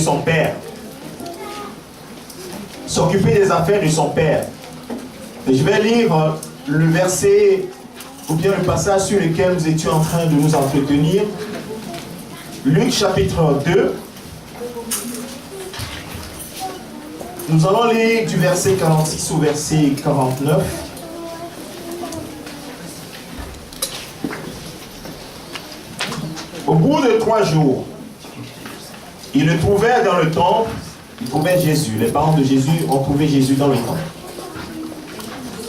son père. S'occuper des affaires de son père. Et je vais lire le verset, ou bien le passage sur lequel nous étions en train de nous entretenir. Luc chapitre 2. Nous allons lire du verset 46 au verset 49. Au bout de 3 jours, ils le trouvèrent dans le temple. Ils trouvaient Jésus. Les parents de Jésus ont trouvé Jésus dans le temple,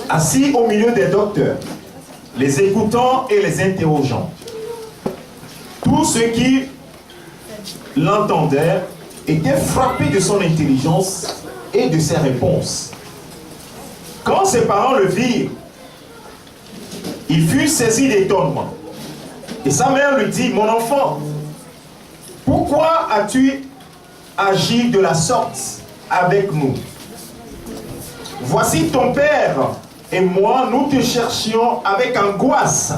assis au milieu des docteurs, les écoutant et les interrogeant. Tous ceux qui l'entendaient étaient frappés de son intelligence et de ses réponses. Quand ses parents le virent, il fut saisi d'étonnement. Et sa mère lui dit, « Mon enfant, pourquoi as-tu agi de la sorte avec nous? Voici ton père et moi, nous te cherchions avec angoisse. »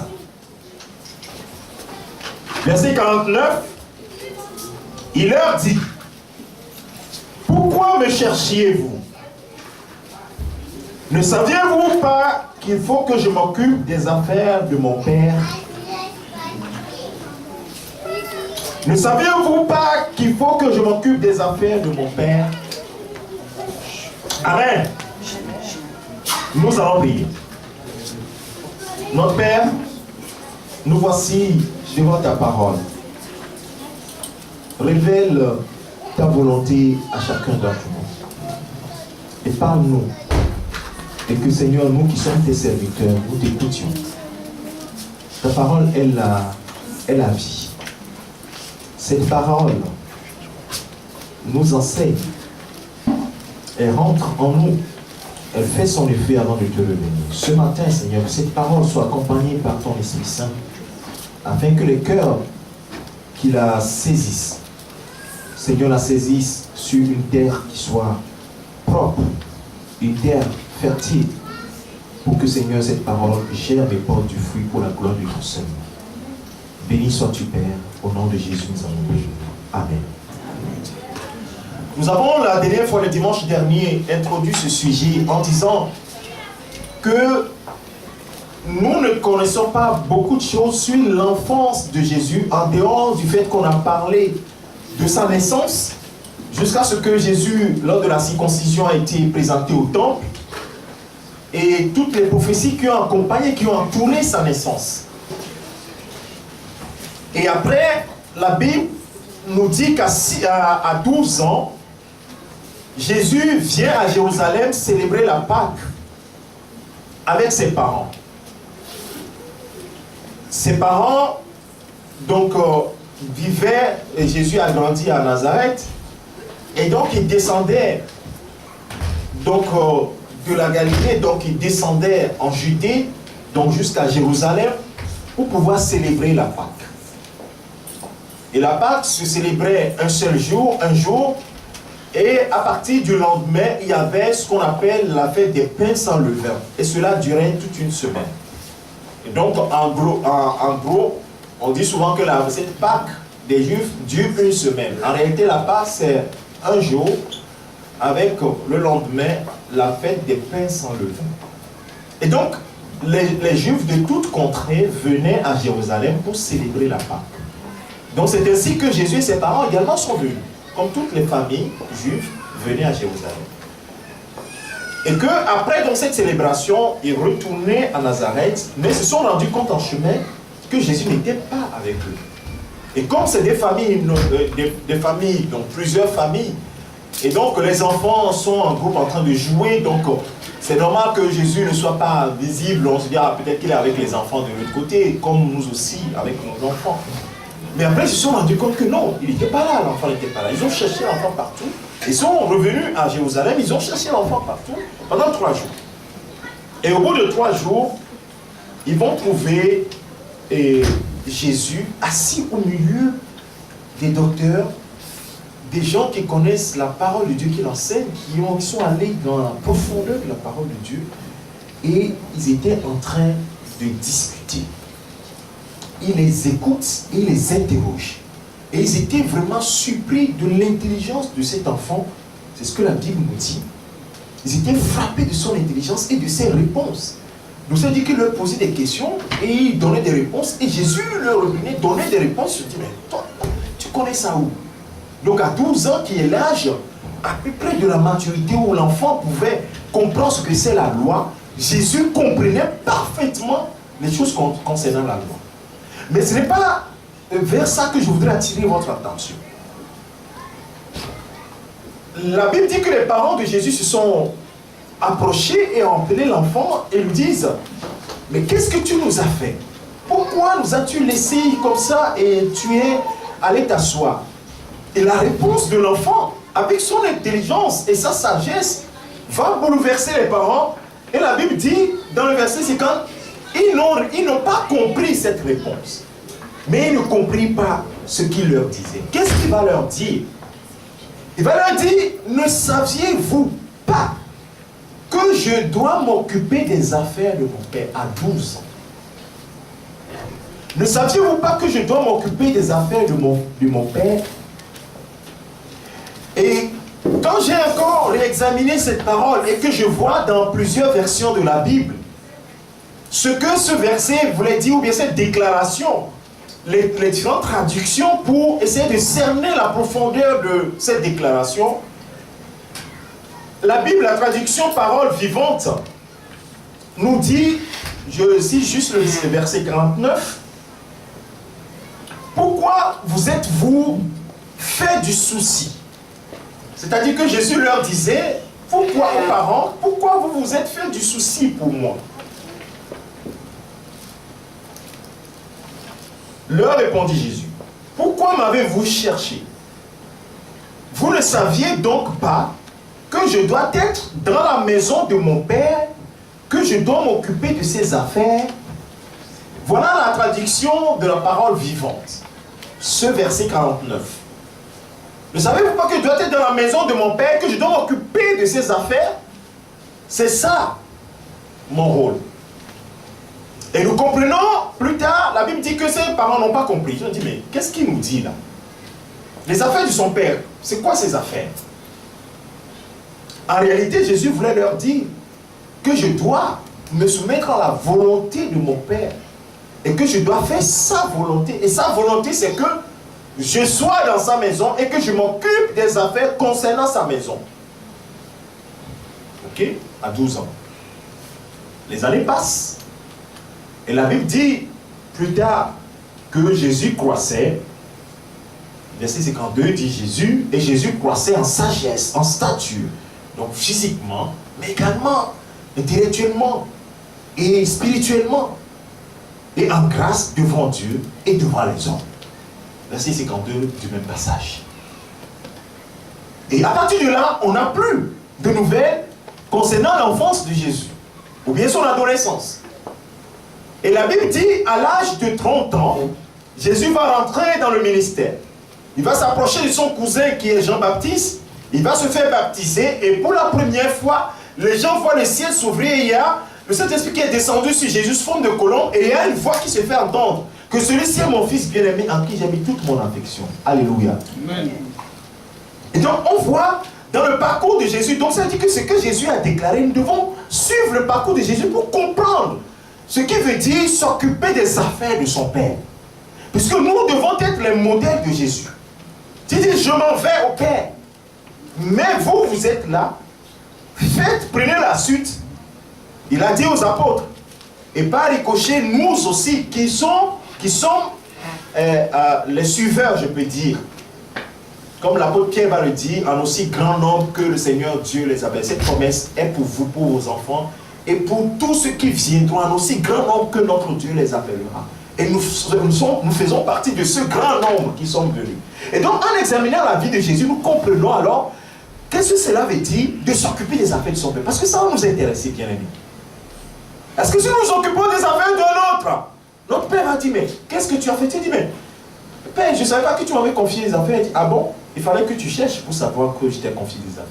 Verset 49, il leur dit, « Pourquoi me cherchiez-vous? Ne saviez-vous pas qu'il faut que je m'occupe des affaires de mon père? Ne saviez-vous pas qu'il faut que je m'occupe des affaires de mon père? » Amen. Nous allons prier. Notre Père, nous voici devant ta parole. Révèle ta volonté à chacun d'entre nous. Et parle-nous. Et que, Seigneur, nous qui sommes tes serviteurs, nous t'écoutions. Ta parole est la vie. Cette parole nous enseigne. Elle rentre en nous. Elle fait son effet avant de te revenir. Ce matin, Seigneur, que cette parole soit accompagnée par ton Esprit Saint, afin que les cœurs qui la saisissent, Seigneur, la saisissent sur une terre qui soit propre, une terre fertile, pour que, Seigneur, cette parole germe et porte du fruit pour la gloire de ton Seigneur. Béni sois-tu, Père, au nom de Jésus, nous allons prier. Amen. Nous avons la dernière fois, le dimanche dernier, introduit ce sujet en disant que nous ne connaissons pas beaucoup de choses sur l'enfance de Jésus, en dehors du fait qu'on a parlé de sa naissance, jusqu'à ce que Jésus, lors de la circoncision, a été présenté au temple, et toutes les prophéties qui ont accompagné, qui ont entouré sa naissance. Et après, la Bible nous dit qu'à 12 ans, Jésus vient à Jérusalem célébrer la Pâque avec ses parents. Ses parents, donc, vivaient, et Jésus a grandi à Nazareth, et donc il descendait donc, de la Galilée, donc il descendait en Judée, donc jusqu'à Jérusalem, pour pouvoir célébrer la Pâque. Et la Pâque se célébrait un seul jour, et à partir du lendemain, il y avait ce qu'on appelle la fête des pains sans levain. Et cela durait toute une semaine. Et donc, en gros, on dit souvent que cette Pâque des Juifs dure une semaine. En réalité, la Pâque, c'est un jour, avec le lendemain, la fête des pains sans levain. Et donc, les Juifs de toutes contrées venaient à Jérusalem pour célébrer la Pâque. Donc, c'est ainsi que Jésus et ses parents également sont venus. Comme toutes les familles juives venaient à Jérusalem. Et qu'après cette célébration, ils retournaient à Nazareth, mais se sont rendus compte en chemin que Jésus n'était pas avec eux. Et comme c'est des familles, donc plusieurs familles, et donc les enfants sont en groupe en train de jouer, donc c'est normal que Jésus ne soit pas visible. On se dit, ah, peut-être qu'il est avec les enfants de l'autre côté, comme nous aussi, avec nos enfants. Mais après, ils se sont rendus compte que non, il n'était pas là, l'enfant n'était pas là. Ils ont cherché l'enfant partout. Ils sont revenus à Jérusalem, ils ont cherché l'enfant partout pendant 3 jours. Et au bout de 3 jours, ils vont trouver Jésus assis au milieu des docteurs, des gens qui connaissent la parole de Dieu, qui l'enseignent, qui sont allés dans la profondeur de la parole de Dieu. Et ils étaient en train de discuter. Il les écoute, il les interroge. Et ils étaient vraiment surpris de l'intelligence de cet enfant. C'est ce que la Bible nous dit. Ils étaient frappés de son intelligence et de ses réponses. Nous avons dit qu'il leur posait des questions et il donnait des réponses. Et Jésus leur revenait donner des réponses. Je dis, mais toi, tu connais ça où? Donc à 12 ans, qui est l'âge à peu près de la maturité où l'enfant pouvait comprendre ce que c'est la loi, Jésus comprenait parfaitement les choses concernant la loi. Mais ce n'est pas vers ça que je voudrais attirer votre attention. La Bible dit que les parents de Jésus se sont approchés et ont appelé l'enfant et lui disent, mais qu'est-ce que tu nous as fait? Pourquoi nous as-tu laissé comme ça et tu es allé t'asseoir? Et la réponse de l'enfant, avec son intelligence et sa sagesse, va bouleverser les parents. Et la Bible dit, dans le verset 50, ils n'ont pas compris cette réponse. Mais ils ne comprirent pas ce qu'il leur disait. Qu'est-ce qu'il va leur dire? Il va leur dire, ne saviez-vous pas que je dois m'occuper des affaires de mon père à 12 ans? Ne saviez-vous pas que je dois m'occuper des affaires de mon père? Et quand j'ai encore réexaminé cette parole et que je vois dans plusieurs versions de la Bible ce que ce verset voulait dire, ou bien cette déclaration, les différentes traductions pour essayer de cerner la profondeur de cette déclaration, la Bible, la traduction parole vivante, nous dit, je cite juste le verset 49, pourquoi vous êtes-vous fait du souci? C'est-à-dire que Jésus leur disait, pourquoi aux parents, pourquoi vous vous êtes fait du souci pour moi? Leur répondit Jésus, pourquoi m'avez-vous cherché? Vous ne saviez donc pas que je dois être dans la maison de mon Père, que je dois m'occuper de ses affaires? Voilà la traduction de la parole vivante, ce verset 49. Ne savez-vous pas que je dois être dans la maison de mon Père, que je dois m'occuper de ses affaires? C'est ça, mon rôle. Et nous comprenons plus tard, la Bible dit que ses parents n'ont pas compris. Je me dis, mais qu'est-ce qu'il nous dit là? Les affaires de son Père, c'est quoi ces affaires? En réalité, Jésus voulait leur dire que je dois me soumettre à la volonté de mon Père et que je dois faire sa volonté. Et sa volonté, c'est que je sois dans sa maison et que je m'occupe des affaires concernant sa maison. Ok? À 12 ans. Les années passent. Et la Bible dit plus tard que Jésus croissait. Verset 52 dit Jésus, et Jésus croissait en sagesse, en stature. Donc physiquement, mais également intellectuellement et spirituellement. Et en grâce devant Dieu et devant les hommes. Verset 52 du même passage. Et à partir de là, on n'a plus de nouvelles concernant l'enfance de Jésus, ou bien son adolescence. Et la Bible dit, à l'âge de 30 ans, Jésus va rentrer dans le ministère. Il va s'approcher de son cousin qui est Jean-Baptiste, il va se faire baptiser, et pour la première fois, les gens voient le ciel s'ouvrir, et il y a le Saint-Esprit qui est descendu sur Jésus sous forme de colombe, et il y a une voix qui se fait entendre, que celui-ci est mon fils bien-aimé en qui j'ai mis toute mon affection. Alléluia. Amen. Et donc on voit dans le parcours de Jésus, donc ça dit que ce que Jésus a déclaré, nous devons suivre le parcours de Jésus pour comprendre ce qui veut dire s'occuper des affaires de son Père. Puisque nous devons être les modèles de Jésus. Tu dis, je m'en vais au Père. Mais vous, vous êtes là. Faites, prenez la suite. Il a dit aux apôtres. Et par ricochet, nous aussi, qui sommes les suiveurs, je peux dire. Comme l'apôtre Pierre va le dire, en aussi grand nombre que le Seigneur Dieu les appelle. Cette promesse est pour vous, pour vos enfants, et pour tous ceux qui viendront, en aussi grand nombre que notre Dieu les appellera. Et nous faisons partie de ce grand nombre qui sont venus. Et donc, en examinant la vie de Jésus, nous comprenons alors qu'est-ce que cela veut dire de s'occuper des affaires de son Père. Parce que ça va nous intéresser, bien aimés. Est-ce que si nous nous occupons des affaires de l'autre, notre Père a dit, mais qu'est-ce que tu as fait? Tu as dit, mais Père, je ne savais pas que tu m'avais confié des affaires. Il dit, ah bon? Il fallait que tu cherches pour savoir que je t'ai confié des affaires.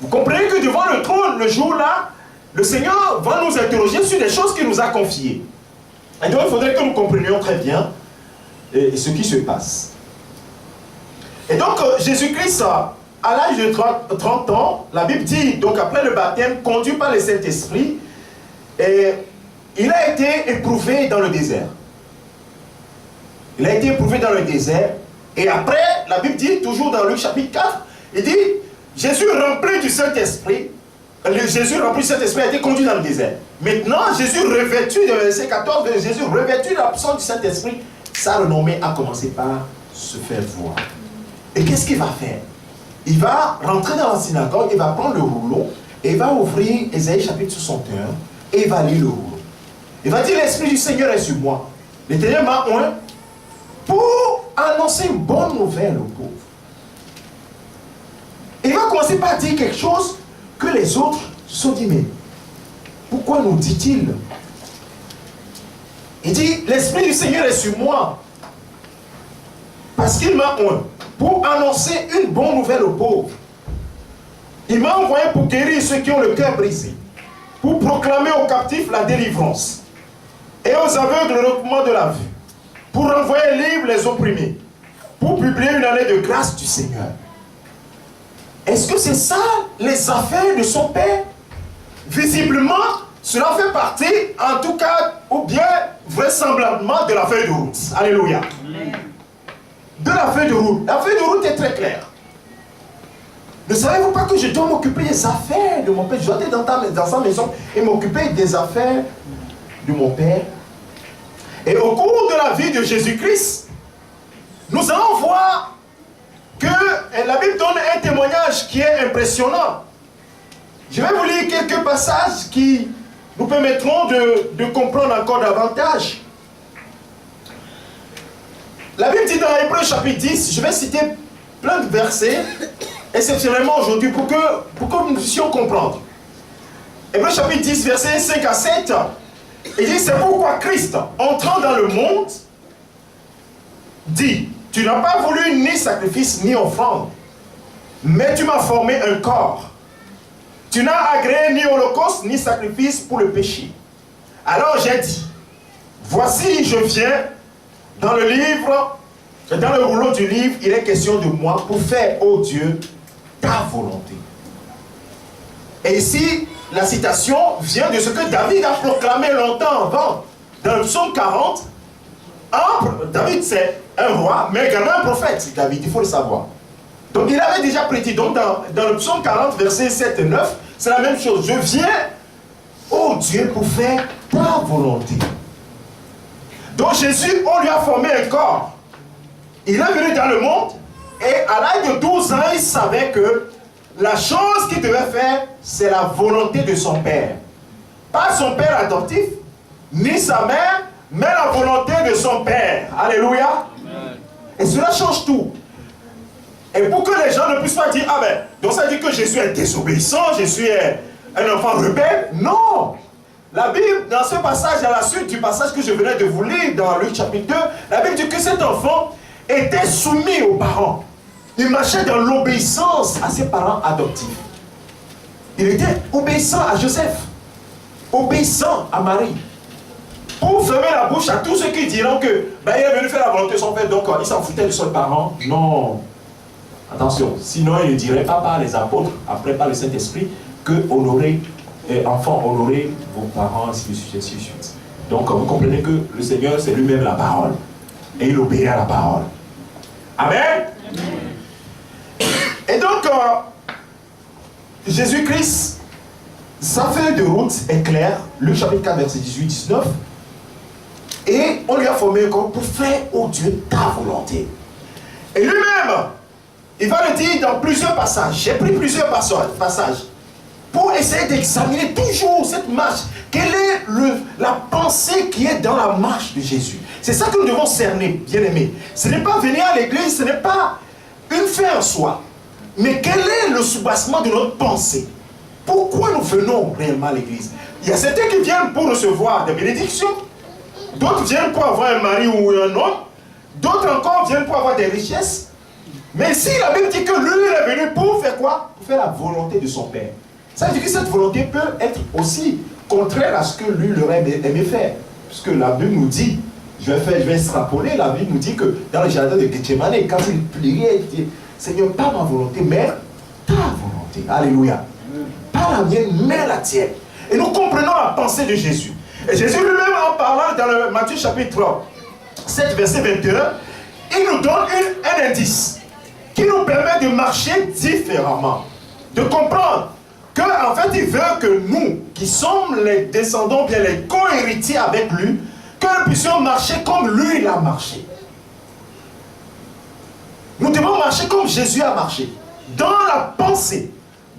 Vous comprenez que devant le trône, le jour-là, le Seigneur va nous interroger sur les choses qu'il nous a confiées. Et donc, il faudrait que nous comprenions très bien ce qui se passe. Et donc, Jésus-Christ, à l'âge de 30 ans, la Bible dit, donc après le baptême, conduit par le Saint-Esprit, il a été éprouvé dans le désert. Il a été éprouvé dans le désert. Et après, la Bible dit, toujours dans Luc chapitre 4, il dit, Jésus rempli du Saint-Esprit, Jésus rempli du Saint-Esprit a été conduit dans le désert. Maintenant, Jésus revêtu, de verset 14, Jésus revêtu de la puissance du Saint-Esprit, sa renommée a commencé par se faire voir. Et qu'est-ce qu'il va faire? Il va rentrer dans la synagogue, il va prendre le rouleau, et il va ouvrir Ésaïe chapitre 61, et il va lire le rouleau. Il va dire, l'Esprit du Seigneur est sur moi. L'Éternel m'a oint pour annoncer une bonne nouvelle aux pauvres. Il va commencer par dire quelque chose que les autres se sont dit, mais pourquoi nous dit-il? Il dit, l'Esprit du Seigneur est sur moi, parce qu'il m'a oint pour annoncer une bonne nouvelle aux pauvres. Il m'a envoyé pour guérir ceux qui ont le cœur brisé, pour proclamer aux captifs la délivrance, et aux aveugles le recouvrement de la vue, pour renvoyer libres les opprimés, pour publier une année de grâce du Seigneur. Est-ce que c'est ça les affaires de son Père? Visiblement, cela fait partie, en tout cas, ou bien vraisemblablement, de la feuille de route. Alléluia. Amen. De la feuille de route. La feuille de route est très claire. Ne savez-vous pas que je dois m'occuper des affaires de mon Père? Je dois être dans sa maison et m'occuper des affaires de mon Père. Et au cours de la vie de Jésus-Christ, nous allons voir que la Bible donne un témoignage qui est impressionnant. Je vais vous lire quelques passages qui nous permettront de comprendre encore davantage. La Bible dit dans Hébreux chapitre 10, je vais citer plein de versets, exceptionnellement aujourd'hui, pour que nous puissions comprendre. Hébreux chapitre 10, versets 5 à 7, il dit, c'est pourquoi Christ, entrant dans le monde, dit, tu n'as pas voulu ni sacrifice ni offrande, mais tu m'as formé un corps. Tu n'as agréé ni holocauste ni sacrifice pour le péché. Alors j'ai dit, voici je viens, dans le livre, dans le rouleau du livre, il est question de moi pour faire, ô Dieu, ta volonté. Et ici, la citation vient de ce que David a proclamé longtemps avant. Dans le psaume 40, David c'est un roi, mais également un prophète, David, il faut le savoir. Donc il avait déjà prédit, donc dans le psaume 40, versets 7 et 9, c'est la même chose. Je viens, ô Dieu, pour faire ta volonté. Donc Jésus, on lui a formé un corps. Il est venu dans le monde, et à l'âge de 12 ans, il savait que la chose qu'il devait faire, c'est la volonté de son père. Pas son père adoptif, ni sa mère, mais la volonté de son père. Alléluia. Amen. Et cela change tout. Et pour que les gens ne puissent pas dire, ah ben, donc ça dit que Jésus est désobéissant, Jésus est un enfant rebelle. Non. La Bible, dans ce passage, à la suite du passage que je venais de vous lire dans Luc chapitre 2, la Bible dit que cet enfant était soumis aux parents. Il marchait dans l'obéissance à ses parents adoptifs. Il était obéissant à Joseph, obéissant à Marie. Pour fermer la bouche à tous ceux qui diront que il est venu faire la volonté de son père, donc il s'en foutait de ses parents. Non. Attention, sinon il ne dirait pas par les apôtres, après par le Saint-Esprit, que honorer, enfants, honorer vos parents, ainsi de suite, ainsi de suite. Donc vous comprenez que le Seigneur, c'est lui-même la parole. Et il obéit à la parole. Amen. Et donc, Jésus-Christ, sa feuille de route est claire, Luc chapitre 4, verset 18-19, et on lui a formé un corps pour faire, ô Dieu, ta volonté. Et lui-même, il va le dire dans plusieurs passages. J'ai pris plusieurs passages pour essayer d'examiner toujours cette marche. Quelle est la pensée qui est dans la marche de Jésus? C'est ça que nous devons cerner, bien-aimés. Ce n'est pas venir à l'église, ce n'est pas une fin en soi. Mais quel est le soubassement de notre pensée? Pourquoi nous venons réellement à l'église? Il y a certains qui viennent pour recevoir des bénédictions. D'autres viennent pour avoir un mari ou un homme. D'autres encore viennent pour avoir des richesses. Mais ici, la Bible dit que lui, il est venu pour faire quoi? Pour faire la volonté de son Père. Ça veut dire que cette volonté peut être aussi contraire à ce que lui aurait aimé faire. Puisque la Bible nous dit je vais extrapoler, la Bible nous dit que dans le jardin de Gethsemane, quand il priait, il dit, Seigneur, pas ma volonté, mais ta volonté. Alléluia. Pas la mienne, mais la tienne. Et nous comprenons la pensée de Jésus. Et Jésus lui-même, en parlant dans le Matthieu chapitre 7, verset 21, il nous donne un indice qui nous permet de marcher différemment, de comprendre qu'en fait, il veut que nous, qui sommes les descendants, bien les co-héritiers avec lui, que nous puissions marcher comme lui, il a marché. Nous devons marcher comme Jésus a marché, dans la pensée,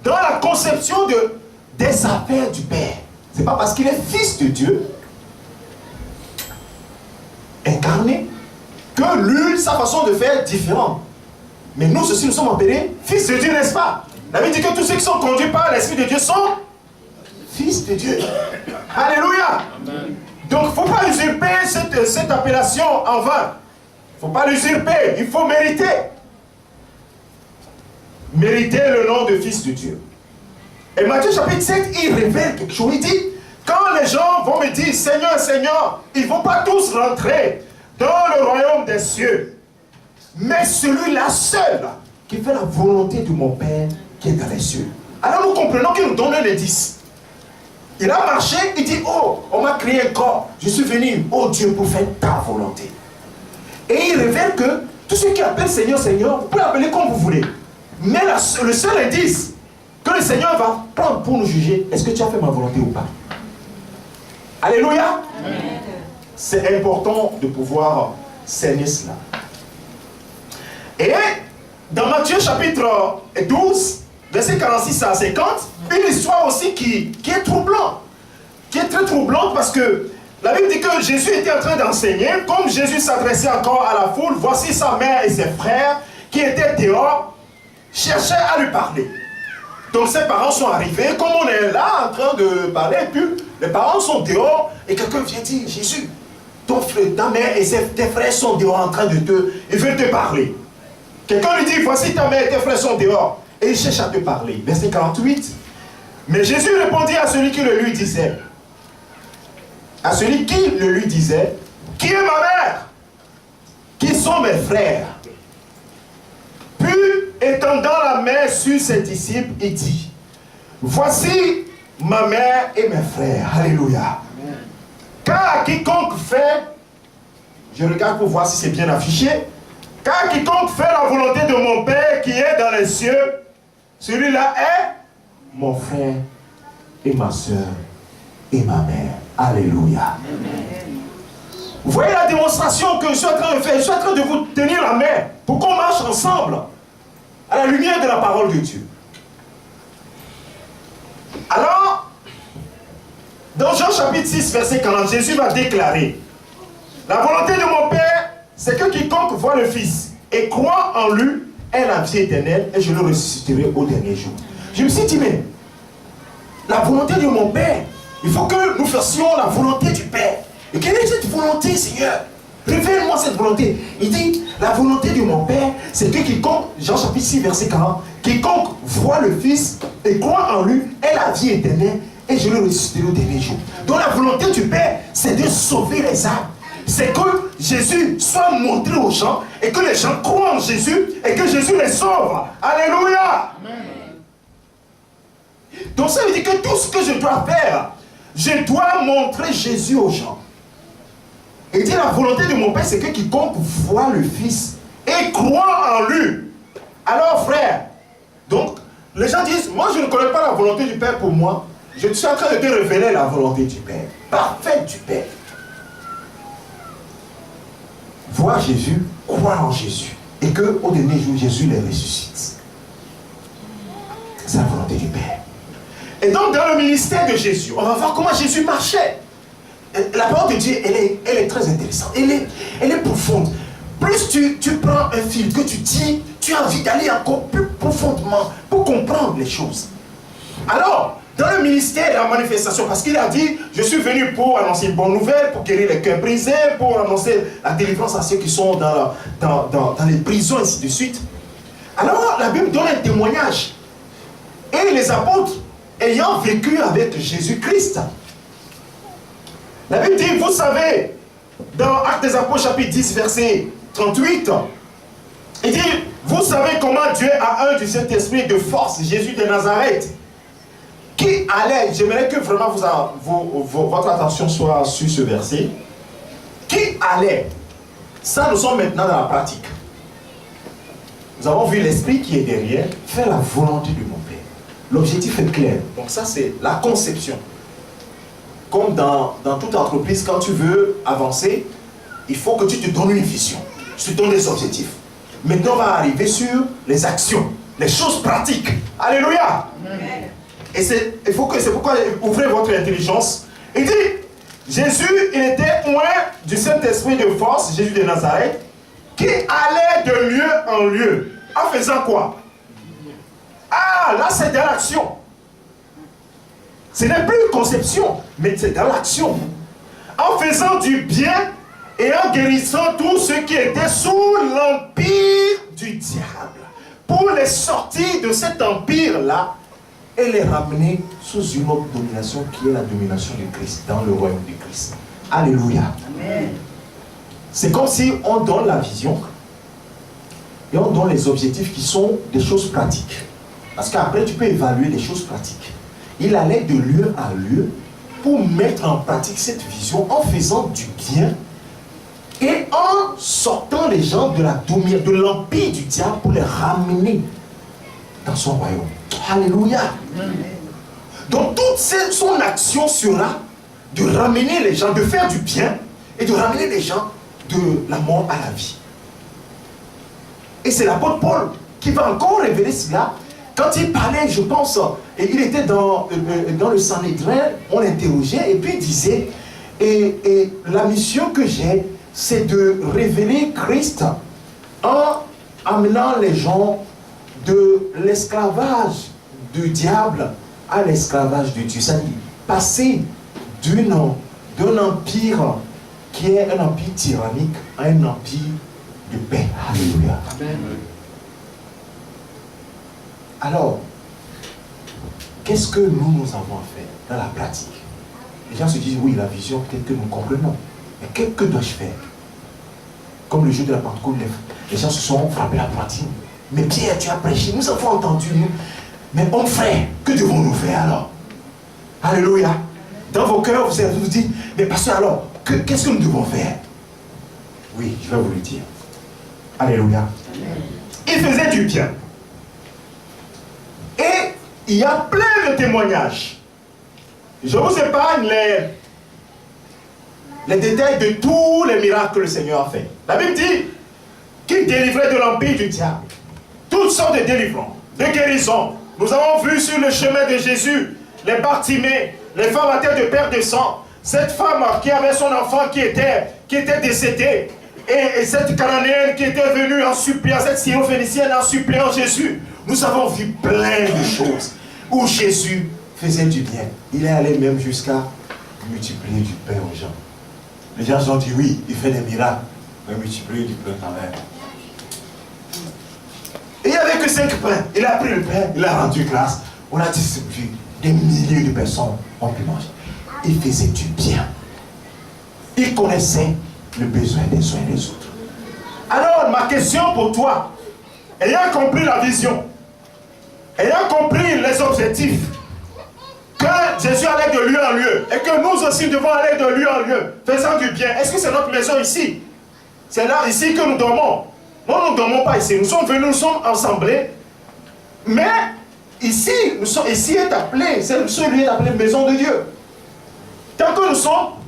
dans la conception des affaires du Père. Ce n'est pas parce qu'il est fils de Dieu, incarné, que lui, sa façon de faire est différente. Mais nous aussi, nous sommes appelés fils de Dieu, n'est-ce pas? La Bible dit que tous ceux qui sont conduits par l'Esprit de Dieu sont fils de Dieu. Alléluia. Amen. Donc, il ne faut pas usurper cette appellation en vain. Il ne faut pas l'usurper, il faut mériter. Mériter le nom de fils de Dieu. Et Matthieu chapitre 7, il révèle quelque chose. Il dit, quand les gens vont me dire, Seigneur, Seigneur, ils ne vont pas tous rentrer dans le royaume des cieux. Mais celui-là seul, qui fait la volonté de mon Père qui est dans les cieux. Alors nous comprenons qu'il nous donne un indice. Il a marché, il dit, oh, on m'a créé un corps. Je suis venu, oh Dieu, pour faire ta volonté. Et il révèle que tous ceux qui appellent Seigneur, Seigneur, vous pouvez appeler comme vous voulez. Mais le seul indice que le Seigneur va prendre pour nous juger, est-ce que tu as fait ma volonté ou pas? Alléluia. C'est important de pouvoir cerner cela. Et dans Matthieu chapitre 12, verset 46 à 50, une histoire aussi qui est troublante. Qui est très troublante parce que la Bible dit que Jésus était en train d'enseigner. Comme Jésus s'adressait encore à la foule, voici sa mère et ses frères qui étaient dehors, cherchaient à lui parler. Donc ses parents sont arrivés, comme on est là en train de parler, et puis les parents sont dehors, et quelqu'un vient dire, Jésus, ta mère et tes frères sont dehors en train ils veulent te parler. Quelqu'un lui dit, voici ta mère et tes frères sont dehors, et ils cherchent à te parler. Verset 48. Mais Jésus répondit à celui qui le lui disait, qui est ma mère? Qui sont mes frères? Puis, étendant la main sur ses disciples, il dit, voici ma mère et mes frères. Alléluia. Amen. Car quiconque fait, je regarde pour voir si c'est bien affiché, car quiconque fait la volonté de mon Père qui est dans les cieux, celui-là est mon frère et ma soeur et ma mère. Alléluia. Amen. Vous voyez la démonstration que je suis en train de faire. Je suis en train de vous tenir la main pour qu'on marche ensemble à la lumière de la parole de Dieu. Alors, dans Jean chapitre 6, verset 40, Jésus va déclarer, la volonté de mon Père, c'est que quiconque voit le Fils et croit en lui ait la vie éternelle et je le ressusciterai au dernier jour. Je me suis dit, mais la volonté de mon Père, il faut que nous fassions la volonté du Père. Et quelle est cette volonté, Seigneur? Révèle-moi cette volonté. Il dit, la volonté de mon Père, c'est que quiconque, Jean chapitre 6, verset 40, quiconque voit le Fils et croit en lui ait la vie éternelle et je le ressusciterai au dernier jour. Donc la volonté du Père, c'est de sauver les âmes. C'est que Jésus soit montré aux gens et que les gens croient en Jésus et que Jésus les sauve. Alléluia. Amen. Donc ça veut dire que tout ce que je dois faire, je dois montrer Jésus aux gens. Il dit la volonté de mon Père, c'est que quiconque voit le Fils et croit en lui. Alors frère, donc les gens disent, moi je ne connais pas la volonté du Père pour moi. Je suis en train de te révéler la volonté du Père, parfaite du Père. Vois Jésus, crois en Jésus. Et qu'au dernier jour, Jésus les ressuscite. C'est la volonté du Père. Et donc dans le ministère de Jésus, on va voir comment Jésus marchait. La parole de Dieu, elle est très intéressante. Elle est profonde. Plus tu prends un fil que tu tires, tu as envie d'aller encore plus profondément pour comprendre les choses. Alors, dans le ministère de la manifestation, parce qu'il a dit, je suis venu pour annoncer une bonne nouvelle, pour guérir les cœurs brisés, pour annoncer la délivrance à ceux qui sont dans les prisons, et ainsi de suite. Alors, la Bible donne un témoignage. Et les apôtres, ayant vécu avec Jésus-Christ, la Bible dit, vous savez dans Actes des Apôtres chapitre 10 verset 38, il dit, vous savez comment Dieu a un du Saint-Esprit de force, Jésus de Nazareth, qui allait, j'aimerais que vraiment votre attention soit sur ce verset, qui allait, ça nous sommes maintenant dans la pratique. Nous avons vu l'esprit qui est derrière, faire la volonté de mon Père. L'objectif est clair, donc ça c'est la conception. Comme dans toute entreprise, quand tu veux avancer, il faut que tu te donnes une vision, tu te donnes des objectifs. Maintenant, on va arriver sur les actions, les choses pratiques. Alléluia. Amen. Et c'est pourquoi ouvrez votre intelligence. Il dit, Jésus, il était oint du Saint-Esprit de force, Jésus de Nazareth, qui allait de lieu en lieu. En faisant quoi? Ah, là c'est dans l'action. Ce n'est plus une conception, mais c'est dans l'action. En faisant du bien et en guérissant tous ceux qui étaient sous l'empire du diable, pour les sortir de cet empire-là et les ramener sous une autre domination qui est la domination de Christ, dans le royaume de Christ. Alléluia. Amen. C'est comme si on donne la vision et on donne les objectifs qui sont des choses pratiques. Parce qu'après, tu peux évaluer les choses pratiques. Il allait de lieu en lieu pour mettre en pratique cette vision en faisant du bien et en sortant les gens de l'empire du diable pour les ramener dans son royaume. Alléluia. Donc toute son action sera de ramener les gens, de faire du bien et de ramener les gens de la mort à la vie. Et c'est l'apôtre Paul qui va encore révéler cela. Quand il parlait, je pense, et il était dans le Sanhédrin, on l'interrogeait et puis il disait, et la mission que j'ai, c'est de révéler Christ en amenant les gens de l'esclavage du diable à l'esclavage de Dieu. C'est-à-dire passer d'un empire qui est un empire tyrannique à un empire de paix. Alléluia. Amen. Alors, qu'est-ce que nous avons à faire dans la pratique? Les gens se disent, oui, la vision, peut-être que nous comprenons. Mais que dois-je faire? Comme le jour de la Pentecôte, les gens se sont frappés la poitrine. Mais Pierre, tu as prêché, nous avons entendu, nous. Mais homme frère, que devons-nous faire alors? Alléluia. Dans vos cœurs, vous vous dites, mais pasteur, alors, qu'est-ce que nous devons faire? Oui, je vais vous le dire. Alléluia. Il faisait du bien. Et il y a plein de témoignages. Je vous épargne les détails de tous les miracles que le Seigneur a fait. La Bible dit qu'il délivrait de l'empire du diable. Toutes sortes de délivrances, de guérisons. Nous avons vu sur le chemin de Jésus les Bartimée, les femmes à tête de perte de sang. Cette femme qui avait son enfant qui était décédé. Et cette cananéenne qui était venue en suppliant, cette syrophénicienne en suppliant Jésus. Nous avons vu plein de choses où Jésus faisait du bien. Il est allé même jusqu'à multiplier du pain aux gens. Les gens ont dit oui, il fait des miracles, mais multiplier du pain quand même. Et il n'y avait que 5 pains. Il a pris le pain, il a rendu grâce. On a distribué, des milliers de personnes ont pu manger. Il faisait du bien. Il connaissait le besoin des uns et des autres. Alors, ma question pour toi, ayant compris la vision, ayant compris les objectifs, que Jésus allait de lieu en lieu, et que nous aussi devons aller de lieu en lieu, faisant du bien. Est-ce que c'est notre maison ici? C'est là, ici que nous dormons. Non, nous ne dormons pas ici. Nous sommes venus, nous sommes assemblés. Mais ici, ici est appelé, celui est appelé maison de Dieu. Tant que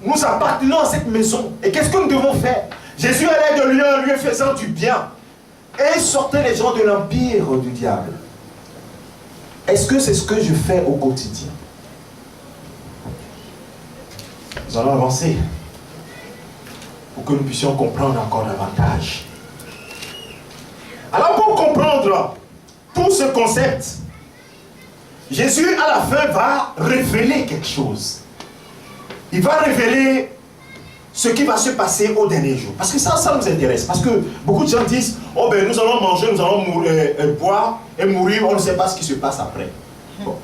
nous appartenons à cette maison. Et qu'est-ce que nous devons faire? Jésus allait de lieu en lieu faisant du bien. Et sortait les gens de l'empire du diable. Est-ce que c'est ce que je fais au quotidien? Nous allons avancer pour que nous puissions comprendre encore davantage. Alors pour comprendre tout ce concept, Jésus à la fin va révéler quelque chose. Il va révéler ce qui va se passer au dernier jour. Parce que ça nous intéresse. Parce que beaucoup de gens disent, oh ben nous allons manger, nous allons boire et mourir, on ne sait pas ce qui se passe après. Bon.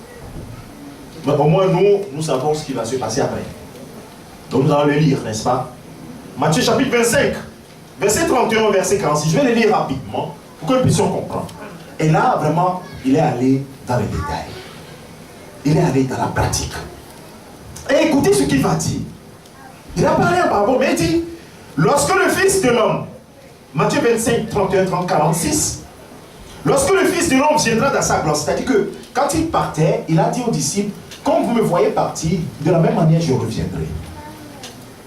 Mais au moins nous savons ce qui va se passer après. Donc nous allons le lire, n'est-ce pas? Matthieu chapitre 25, verset 31 au verset 46. Je vais le lire rapidement pour que nous puissions comprendre. Et là, vraiment, il est allé dans les détails. Il est allé dans la pratique. Et écoutez ce qu'il va dire. Il a parlé en parabole, mais il dit, lorsque le Fils de l'homme, Matthieu 25, 31, 30, 46, lorsque le Fils de l'homme viendra dans sa gloire, c'est-à-dire que quand il partait, il a dit aux disciples, comme vous me voyez partir, de la même manière je reviendrai.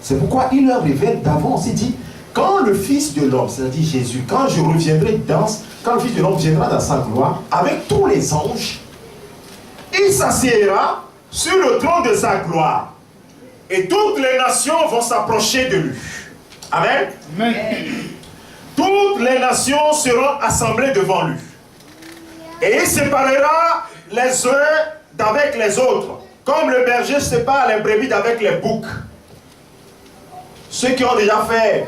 C'est pourquoi il leur révèle d'avance, il dit, quand le Fils de l'homme, c'est-à-dire Jésus, quand je reviendrai quand le Fils de l'homme viendra dans sa gloire, avec tous les anges, il s'assiera sur le trône de sa gloire. Et toutes les nations vont s'approcher de lui. Amen. Amen. Toutes les nations seront assemblées devant lui. Et il séparera les uns d'avec les autres, comme le berger sépare les brebis d'avec les boucs. Ceux qui ont déjà fait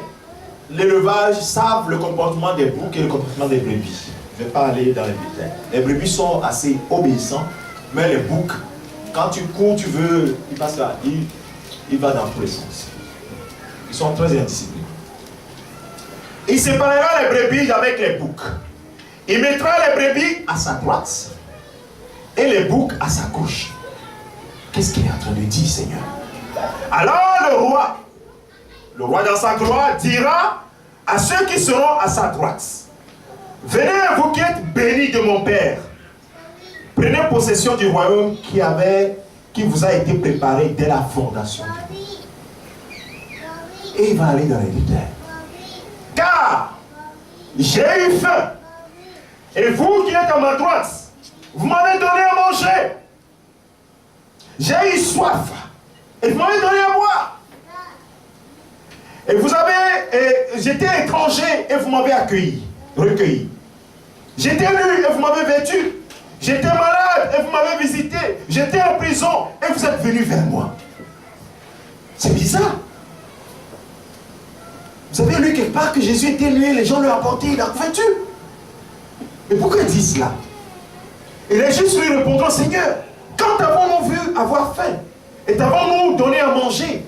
l'élevage savent le comportement des boucs et le comportement des brebis. Je ne vais pas aller dans les détails. Les brebis sont assez obéissants, mais les boucs, quand tu cours, tu veux, il passe là, il va dans tous les sens. Ils sont très indisciplinés. Il séparera les brebis avec les boucs. Il mettra les brebis à sa droite et les boucs à sa gauche. Qu'est-ce qu'il est en train de dire, Seigneur? Alors le roi dans sa gloire dira à ceux qui seront à sa droite, venez vous qui êtes bénis de mon Père, prenez possession du royaume qui vous a été préparé dès la fondation du monde. Et il va aller dans les détails. Car j'ai eu faim, et vous qui êtes à ma droite, vous m'avez donné à manger. J'ai eu soif, et vous m'avez donné à boire. Et j'étais étranger, et vous m'avez recueilli. J'étais nu, et vous m'avez vêtu. J'étais malade, et vous m'avez visité. J'étais en prison, et vous êtes venus vers moi. C'est bizarre. Vous avez lu quelque part que Jésus était nu, les gens lui apportaient la couverture. Mais pourquoi il dit cela? Et les Juifs lui répondront, Seigneur, quand avons-nous vu avoir faim? Et t'avons-nous donné à manger?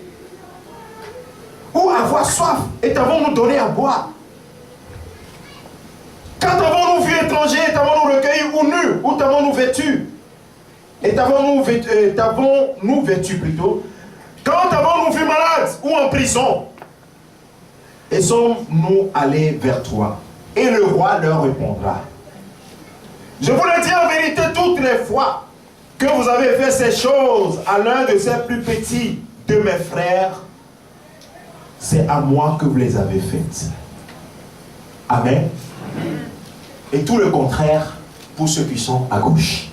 Ou avoir soif? Et t'avons-nous donné à boire? Quand avons-nous vu étranger? Et t'avons-nous recueilli? Ou nu? Ou t'avons-nous vêtu? Et t'avons-nous vêtu plutôt? Quand avons-nous vu malade? Ou en prison? Et sommes-nous allés vers toi? Et le roi leur répondra, je vous le dis en vérité, toutes les fois que vous avez fait ces choses à l'un de ces plus petits de mes frères, c'est à moi que vous les avez faites. Amen. Et tout le contraire pour ceux qui sont à gauche.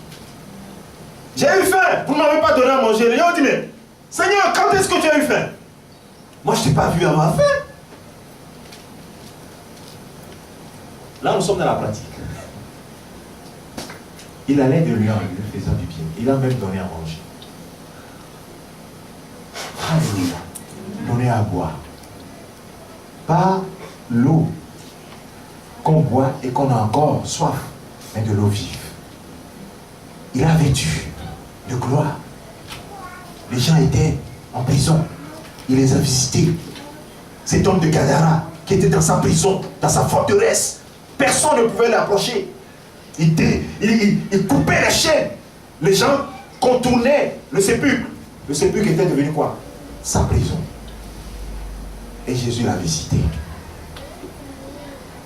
J'ai eu faim, vous ne m'avez pas donné à manger. Les gens disent, mais Seigneur, quand est-ce que tu as eu faim? Moi, je ne t'ai pas vu avoir faim. Là, nous sommes dans la pratique. Il allait de lui en lieu, faisant du bien. Il a même donné à manger. Alléluia. Donner à boire. Pas l'eau qu'on boit et qu'on a encore soif, mais de l'eau vive. Il a vêtu de gloire. Les gens étaient en prison. Il les a visités. Cet homme de Gadara qui était dans sa prison, dans sa forteresse. Personne ne pouvait l'approcher. Il coupait les chaînes. Les gens contournaient le sépulcre. Le sépulcre était devenu quoi? Sa prison. Et Jésus l'a visité.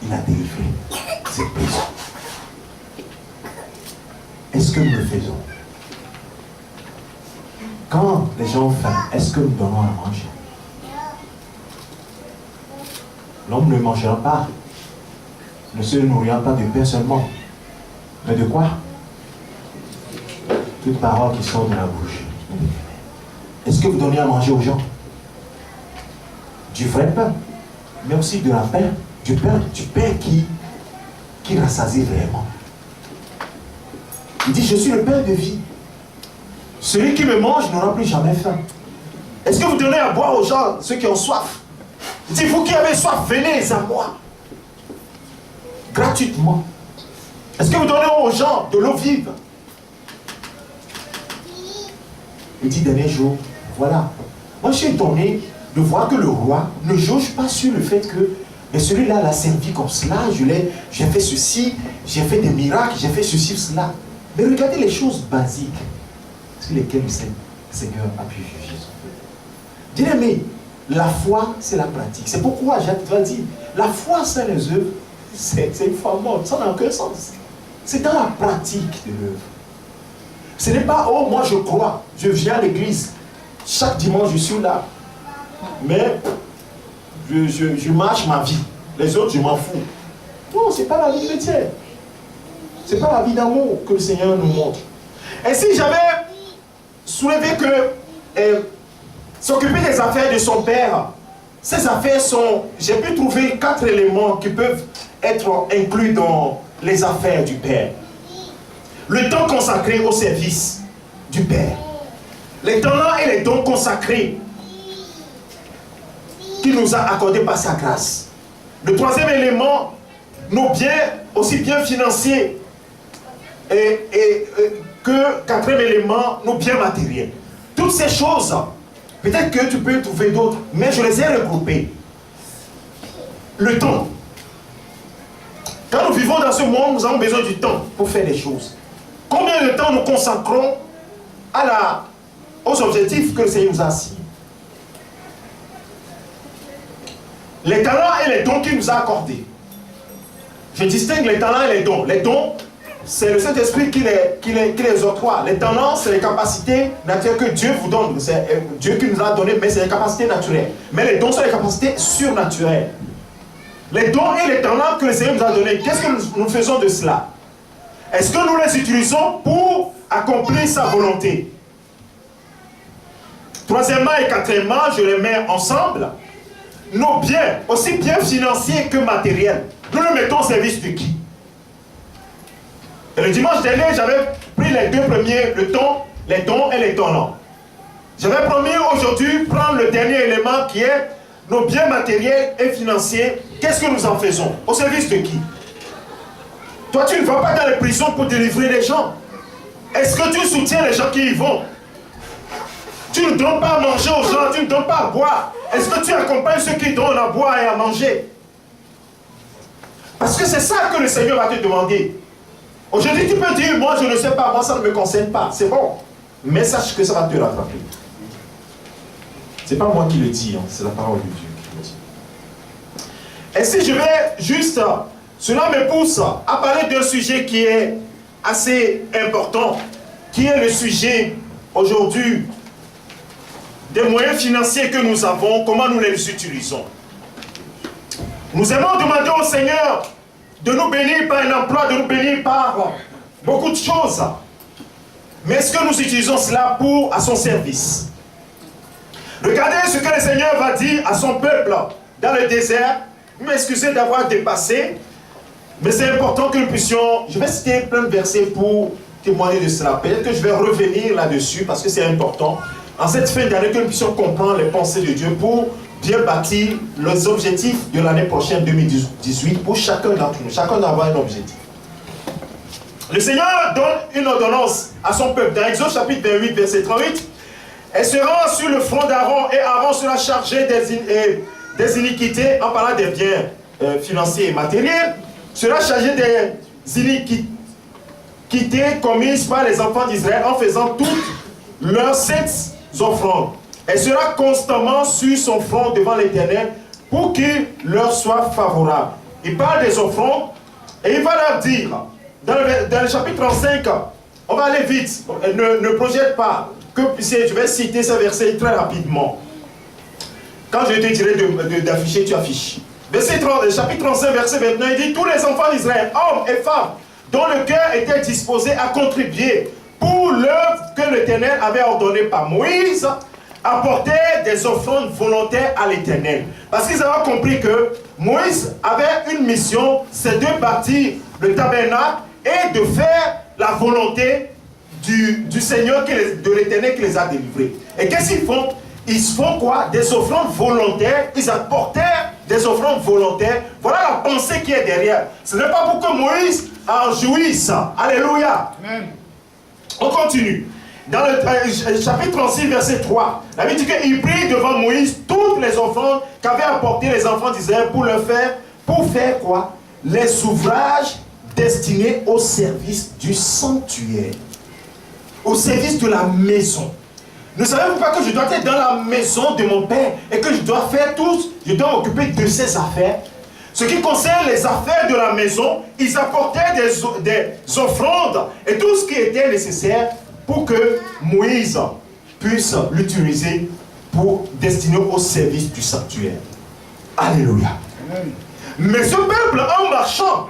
Il a délivré cette prison. Est-ce que nous le faisons? Quand les gens ont faim, est-ce que nous donnons à manger? L'homme ne mangera pas, ne se nourrira pas de pain seulement, mais de quoi? Toute parole qui sort de la bouche. Est-ce que vous donnez à manger aux gens? Du vrai pain, mais aussi de la pain, du pain qui rassasie réellement. Il dit, je suis le pain de vie. Celui qui me mange n'aura plus jamais faim. Est-ce que vous donnez à boire aux gens, ceux qui ont soif? Il dit, vous qui avez soif, venez à moi. Gratuitement. Est-ce que vous donnez aux gens de l'eau vive? Il dit, dernier jour, voilà. Moi, je suis étonné de voir que le roi ne jauge pas sur le fait que mais celui-là l'a servi comme cela, j'ai fait ceci, j'ai fait des miracles, j'ai fait ceci, cela. Mais regardez les choses basiques sur lesquelles le Seigneur a pu juger son peuple. Bien-aimé, la foi, c'est la pratique. C'est pourquoi Jacques va dire, la foi sans les œuvres, c'est une foi morte, ça n'a aucun sens. C'est dans la pratique de l'œuvre. Ce n'est pas, oh, moi je crois, je viens à l'église, chaque dimanche je suis là, mais je marche ma vie. Les autres, je m'en fous. Non, ce n'est pas la vie chrétienne. Ce n'est pas la vie d'amour que le Seigneur nous montre. Et si j'avais soulevé que s'occuper des affaires de son père, ces affaires sont... J'ai pu trouver 4 éléments qui peuvent être inclus dans les affaires du père. Le temps consacré au service du père. Les talents et les dons consacrés qu'il nous a accordés par sa grâce. Le 3e élément, nos biens, aussi bien financiers que 4e élément, nos biens matériels. Toutes ces choses, peut-être que tu peux trouver d'autres, mais je les ai regroupées. Le temps. Quand nous vivons dans ce monde, nous avons besoin du temps pour faire des choses. Combien de temps nous consacrons aux objectifs que le Seigneur nous a assignés? Les talents et les dons qu'il nous a accordés. Je distingue les talents et les dons. Les dons, c'est le Saint-Esprit qui les octroie. Les talents, c'est les capacités naturelles que Dieu vous donne. C'est Dieu qui nous a donné, mais c'est les capacités naturelles. Mais les dons sont les capacités surnaturelles. Les dons et les talents que le Seigneur nous a donnés, qu'est-ce que nous faisons de cela? Est-ce que nous les utilisons pour accomplir sa volonté? 3e et 4e, je les mets ensemble. Nos biens, aussi bien financiers que matériels, nous les mettons au service de qui? Et le dimanche dernier, j'avais pris les 2 premiers, le temps, les dons et les talents. J'avais promis aujourd'hui prendre le dernier élément qui est nos biens matériels et financiers. Qu'est-ce que nous en faisons? Au service de qui? Toi, tu ne vas pas dans les prisons pour délivrer les gens. Est-ce que tu soutiens les gens qui y vont? Tu ne donnes pas à manger aux gens, tu ne donnes pas à boire. Est-ce que tu accompagnes ceux qui donnent à boire et à manger? Parce que c'est ça que le Seigneur va te demander. Aujourd'hui, tu peux dire, moi je ne sais pas, moi ça ne me concerne pas. C'est bon. Mais sache que ça va te rattraper. C'est pas moi qui le dis, hein, c'est la parole de Dieu qui le dit. Et si je vais juste, cela me pousse à parler d'un sujet qui est assez important, qui est le sujet aujourd'hui des moyens financiers que nous avons, comment nous les utilisons. Nous aimons demander au Seigneur de nous bénir par un emploi, de nous bénir par beaucoup de choses. Mais est-ce que nous utilisons cela à son service? Regardez ce que le Seigneur va dire à son peuple dans le désert. Vous m'excusez d'avoir dépassé, mais c'est important que nous puissions... Je vais citer plein de versets pour témoigner de cela. Peut-être que je vais revenir là-dessus parce que c'est important. En cette fin d'année, que nous puissions comprendre les pensées de Dieu pour bien bâtir les objectifs de l'année prochaine 2018 pour chacun d'entre nous. Chacun doit avoir un objectif. Le Seigneur donne une ordonnance à son peuple. Dans Exode chapitre 28, verset 38, elle sera sur le front d'Aaron et Aaron sera chargé des iniquités, en parlant des biens financiers et matériels, sera chargé des iniquités commises par les enfants d'Israël en faisant toutes leurs 7 offrandes. Elle sera constamment sur son front devant l'Éternel pour qu'il leur soit favorable. Il parle des offrandes et il va leur dire, dans le chapitre 35, on va aller vite, ne projette pas, je vais citer ce verset très rapidement. Quand je te dirai d'afficher, tu affiches. Chapitre 35, verset 29, il dit, tous les enfants d'Israël, hommes et femmes, dont le cœur était disposé à contribuer pour l'œuvre que l'Éternel avait ordonnée par Moïse, apportaient des offrandes volontaires à l'Éternel. Parce qu'ils avaient compris que Moïse avait une mission, c'est de bâtir le tabernacle et de faire la volonté du Seigneur, de l'Éternel qui les a délivrés. Et qu'est-ce qu'ils font? Ils font quoi? Des offrandes volontaires. Ils apportaient des offrandes volontaires. Voilà la pensée qui est derrière. Ce n'est pas pour que Moïse en jouisse. Alléluia. Amen. On continue. dans le chapitre 36, verset 3, la Bible dit qu'il prit devant Moïse toutes les offrandes qu'avaient apportées les enfants d'Israël pour faire quoi? Les ouvrages destinés au service du sanctuaire, au service de la maison. Ne savez-vous pas que je dois être dans la maison de mon Père et que je dois faire tout, je dois m'occuper de ses affaires? Ce qui concerne les affaires de la maison, ils apportaient des offrandes et tout ce qui était nécessaire pour que Moïse puisse l'utiliser pour destiner au service du sanctuaire. Alléluia. Amen. Mais ce peuple, en marchant,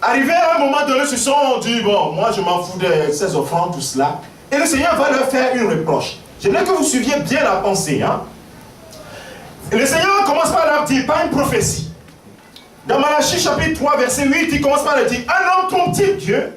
arrivé à un moment donné, se sont dit, bon, moi je m'en fous de ces offrandes, tout cela. Et le Seigneur va leur faire une reproche. J'aimerais que vous suiviez bien la pensée. Hein? Et le Seigneur commence par leur dire, pas une prophétie. Dans Malachie chapitre 3, verset 8, il commence par leur dire, un homme trompe-t-il Dieu?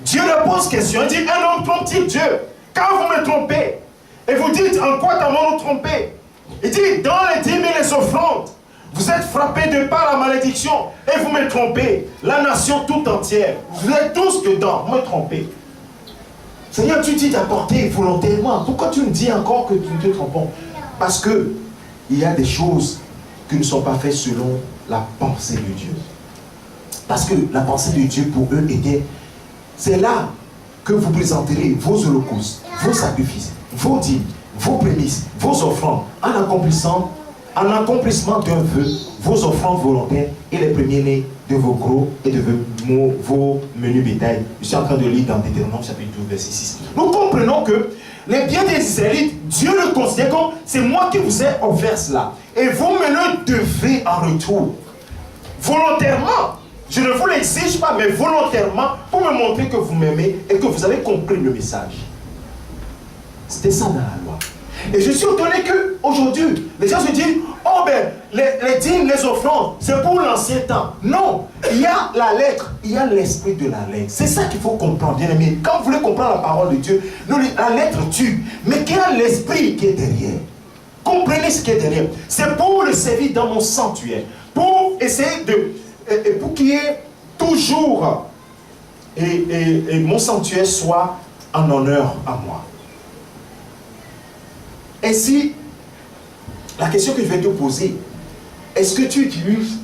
Dieu leur pose question, il dit, un homme trompe-t-il Dieu? Quand vous me trompez, et vous dites, en quoi t'avons-nous trompé? Il dit, dans les dîmes et les offrandes, vous êtes frappés de par la malédiction, et vous me trompez. La nation toute entière, vous êtes tous dedans, vous me trompez. Seigneur, tu dis d'apporter volontairement. Pourquoi tu me dis encore que nous te trompons? Parce que il y a des choses qui ne sont pas faites selon la pensée de Dieu. Parce que la pensée de Dieu pour eux était, c'est là que vous présenterez vos holocaustes, vos sacrifices, vos dîmes, vos prémices, vos offrandes, en accomplissement d'un vœu, vos offrandes volontaires et les premiers-nés de vos gros et de vos menus bétail. Je suis en train de lire dans Deutéronome chapitre 12, verset 6. Nous comprenons que les biens des Israélites, Dieu le considère comme c'est moi qui vous ai offert cela. Et vous me le devrez en retour. Volontairement. Je ne vous l'exige pas, mais volontairement, pour me montrer que vous m'aimez et que vous avez compris le message. C'était ça dans la loi. Et je suis étonné qu'aujourd'hui, les gens se disent, oh ben, les dîmes, les offrandes, c'est pour l'ancien temps. Non, il y a la lettre, il y a l'esprit de la lettre. C'est ça qu'il faut comprendre, bien aimé. Quand vous voulez comprendre la parole de Dieu, la lettre tue, mais qu'il y a l'esprit qui est derrière. Comprenez ce qui est derrière. C'est pour le servir dans mon sanctuaire, pour essayer pour qu'il y ait toujours, et mon sanctuaire soit en honneur à moi. Ainsi, la question que je vais te poser, est-ce que tu utilises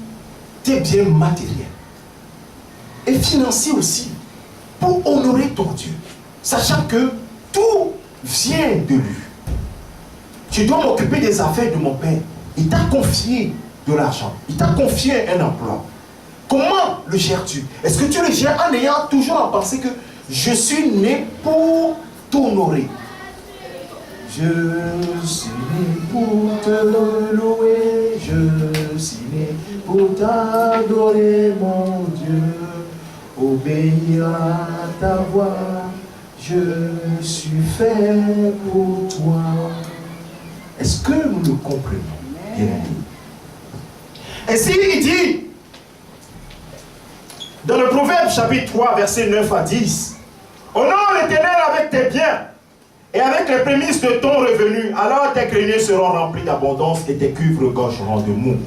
tes biens matériels et financiers aussi pour honorer ton Dieu, sachant que tout vient de lui? Tu dois m'occuper des affaires de mon Père. Il t'a confié de l'argent, il t'a confié un emploi. Comment le gères-tu? Est-ce que tu le gères en ayant toujours à penser que je suis né pour t'honorer? Je suis né pour te louer, je suis né pour t'adorer, mon Dieu, obéir à ta voix, je suis fait pour toi. Est-ce que nous le comprenons? Bien aimé. Ainsi, il dit, dans le Proverbe chapitre 3, versets 9 à 10, honore l'Éternel avec tes biens et avec les prémices de ton revenu, alors tes greniers seront remplis d'abondance et tes cuves regorgeront de mou.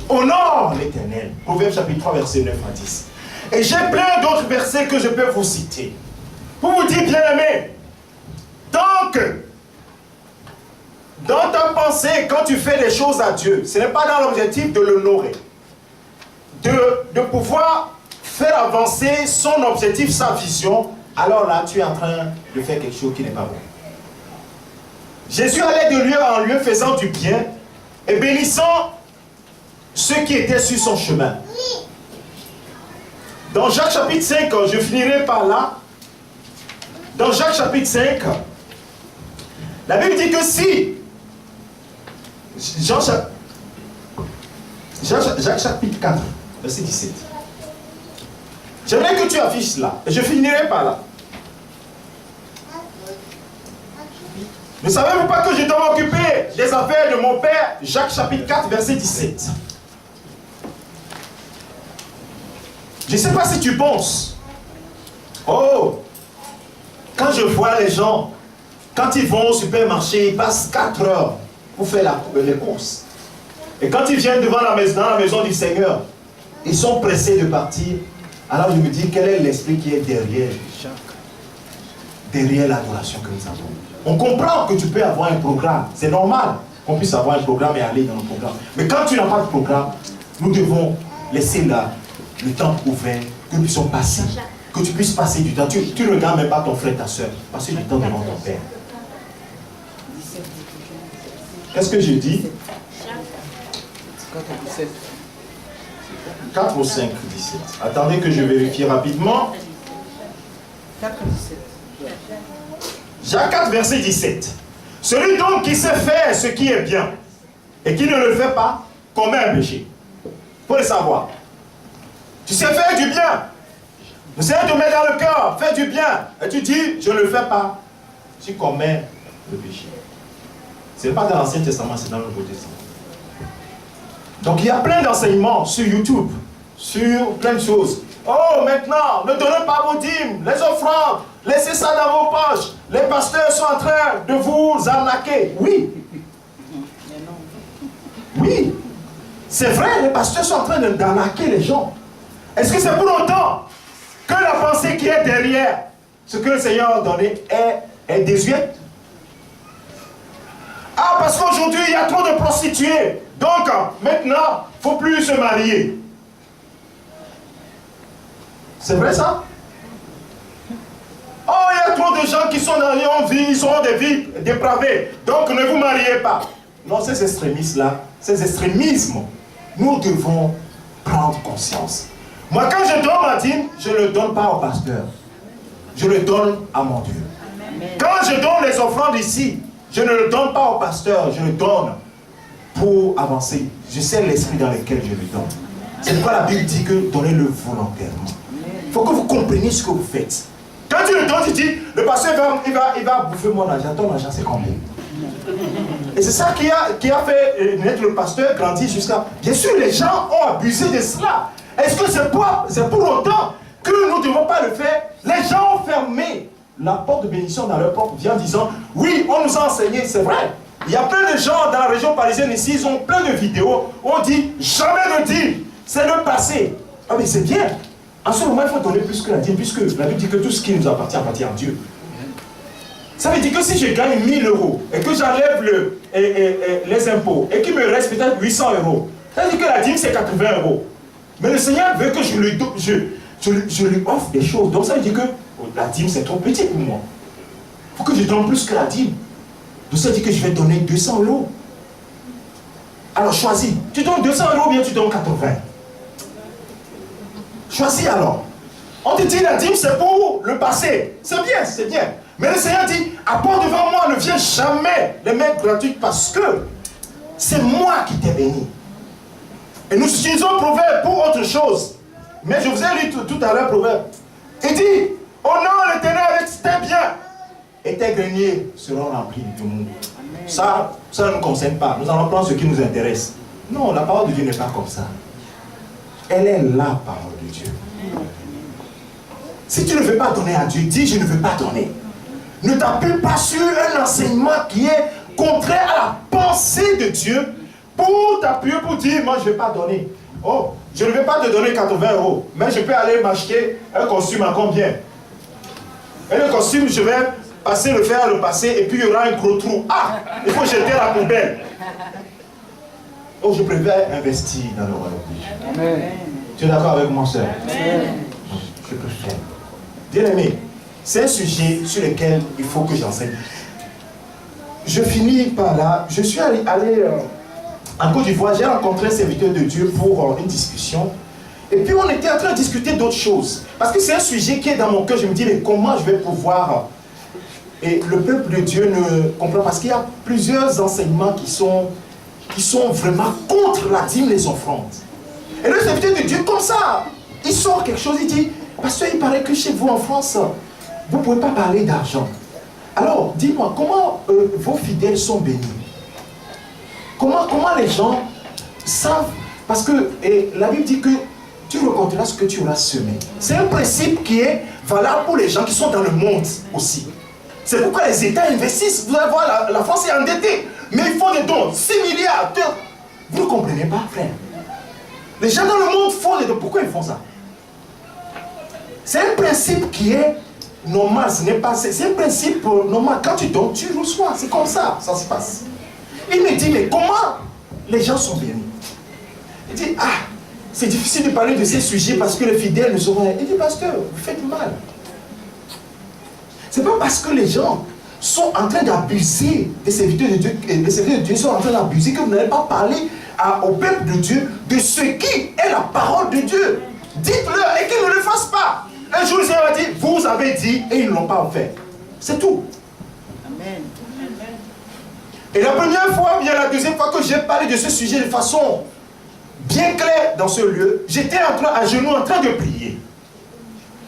Honore l'Éternel. Proverbe chapitre 3, versets 9 à 10. Et j'ai plein d'autres versets que je peux vous citer. Pour vous dire, bien aimé, donc, dans ta pensée, quand tu fais des choses à Dieu, ce n'est pas dans l'objectif de l'honorer, de pouvoir faire avancer son objectif, sa vision, alors là, tu es en train de faire quelque chose qui n'est pas bon. Jésus allait de lieu en lieu faisant du bien et bénissant ceux qui étaient sur son chemin. Dans Jacques chapitre 5, je finirai par là. Dans Jacques chapitre 5, la Bible dit que si Jacques chapitre 4, verset 17. J'aimerais que tu affiches là. Et je finirai par là. Ne savez-vous pas que je dois m'occuper des affaires de mon Père? Jacques chapitre 4, verset 17. Je ne sais pas si tu penses. Oh, quand je vois les gens, quand ils vont au supermarché, ils passent 4 heures pour faire les courses. Et quand ils viennent devant dans la maison du Seigneur, ils sont pressés de partir Alors je me dis, quel est l'esprit qui est derrière l'adoration que nous avons? On comprend que tu peux avoir un programme, c'est normal qu'on puisse avoir un programme et aller dans le programme. Mais quand tu n'as pas de programme, nous devons laisser là le temps ouvert, que nous puissions passer, que tu puisses passer du temps. Tu ne regardes même pas ton frère, ta soeur, passer du temps devant ton père. Qu'est-ce que je dis? 4 ou 5, 17. Attendez que je vérifie rapidement. 4, 17. Jacques 4, verset 17. Celui donc qui sait faire ce qui est bien et qui ne le fait pas, commet un péché. Il faut le savoir. Tu sais faire du bien. Tu sais te mettre dans le cœur, faire du bien. Et tu dis, je ne le fais pas. Tu commets le péché. Ce n'est pas dans l'Ancien Testament, c'est dans le Nouveau Testament. Donc il y a plein d'enseignements sur YouTube, sur plein de choses. Oh, maintenant, ne donnez pas vos dîmes, les offrandes, laissez ça dans vos poches. Les pasteurs sont en train de vous arnaquer. Oui. Oui. C'est vrai, les pasteurs sont en train d'arnaquer les gens. Est-ce que c'est pour autant que la pensée qui est derrière ce que le Seigneur a donné est désuète? Ah, parce qu'aujourd'hui, il y a trop de prostituées. Donc, maintenant, il ne faut plus se marier. C'est vrai ça? Oh, il y a trop de gens qui sont dans une vie, ils ont des vies dépravées. Donc, ne vous mariez pas. Non, ces extrémistes-là, ces extrémismes, nous devons prendre conscience. Moi, quand je donne ma dîme, je ne le donne pas au pasteur. Je le donne à mon Dieu. Amen. Quand je donne les offrandes ici, je ne le donne pas au pasteur, je le donne pour avancer. Je sais l'esprit dans lequel je le donne. C'est pourquoi la Bible dit que donnez-le volontairement. Il faut que vous compreniez ce que vous faites. Quand tu le donnes, tu dis, le pasteur il va bouffer mon argent. Ton argent, c'est combien? Et c'est ça qui a fait naître le pasteur, grandir jusqu'à... Bien sûr, les gens ont abusé de cela. Est-ce que c'est pour autant que nous ne devons pas le faire? Les gens ont fermé la porte de bénédiction dans leur propre vie en disant, oui, on nous a enseigné, c'est vrai. Il y a plein de gens dans la région parisienne ici, ils ont plein de vidéos, on dit, jamais ne dire, c'est le passé. Ah mais c'est bien. En ce moment, il faut donner plus que la dîme, puisque la Bible dit que tout ce qui nous appartient à Dieu. Ça veut dire que si je gagne 1000 € et que j'enlève les impôts et qu'il me reste peut-être 800 €, ça veut dire que la dîme c'est 80 €. Mais le Seigneur veut que je lui offre des choses. Donc ça veut dire que la dîme c'est trop petit pour moi. Il faut que je donne plus que la dîme. Donc ça veut dire que je vais donner 200 €. Alors choisis. Tu donnes 200 € ou bien tu donnes 80. Choisis alors. On te dit la dîme c'est pour le passé. C'est bien, c'est bien. Mais le Seigneur dit, apporte devant moi, ne viens jamais les mettre gratuites parce que c'est moi qui t'ai béni. Et nous utilisons Proverbe pour autre chose. Mais je vous ai lu tout à l'heure Proverbe. Il dit, honore l'Éternel avec tes biens et tes greniers seront remplis de monde. Ça ne nous concerne pas. Nous allons prendre ce qui nous intéresse. Non, la parole de Dieu n'est pas comme ça. Elle est la parole de Dieu. Si tu ne veux pas donner à Dieu, dis je ne veux pas donner. Ne t'appuie pas sur un enseignement qui est contraire à la pensée de Dieu pour t'appuyer pour dire moi je ne vais pas donner. Oh, je ne vais pas te donner 80 €, mais je peux aller m'acheter un costume à combien? Et le costume, je vais passer le fer à le passer et puis il y aura un gros trou. Ah, il faut jeter la poubelle. Oh, je préfère investir dans le royaume de Dieu. Tu es d'accord avec moi, soeur? Je préfère. Bien aimé, c'est un sujet sur lequel il faut que j'enseigne. Je finis par là. Je suis allé en Côte d'Ivoire, j'ai rencontré un serviteur de Dieu pour une discussion. Et puis on était en train de discuter d'autres choses. Parce que c'est un sujet qui est dans mon cœur. Je me dis, mais comment je vais pouvoir... Et le peuple de Dieu ne comprend pas. Parce qu'il y a plusieurs enseignements qui sont vraiment contre la dîme, les offrandes. Et le serviteur de Dieu, comme ça, il sort quelque chose, il dit, pasteur, il paraît que chez vous en France, vous ne pouvez pas parler d'argent. Alors, dis-moi, comment vos fidèles sont bénis? Comment les gens savent? Parce que la Bible dit que tu reconnaîtras ce que tu auras semé. C'est un principe qui est valable pour les gens qui sont dans le monde aussi. C'est pourquoi les États investissent. Vous allez voir, la France est endettée. Mais ils font des dons. 6 milliards. Vous ne comprenez pas, frère. Les gens dans le monde font des dons. Pourquoi ils font ça? C'est un principe qui est normal, ce n'est pas... C'est un principe normal. Quand tu donnes, tu reçois. C'est comme ça, ça se passe. Il me dit, mais comment les gens sont bénis? Il dit, ah, c'est difficile de parler de ces sujets parce que les fidèles ne sauront rien. Il dit, pasteur, vous faites mal. C'est pas parce que les gens sont en train d'abuser des serviteurs de Dieu, les serviteurs de Dieu sont en train d'abuser que vous n'allez pas parler au peuple de Dieu de ce qui est la parole de Dieu. Dites-leur et qu'ils ne le fassent pas. Un jour, le Seigneur a dit, vous avez dit et ils ne l'ont pas fait. C'est tout. Amen. Et la première fois, bien la deuxième fois que j'ai parlé de ce sujet de façon bien claire dans ce lieu, j'étais à genoux en train de prier.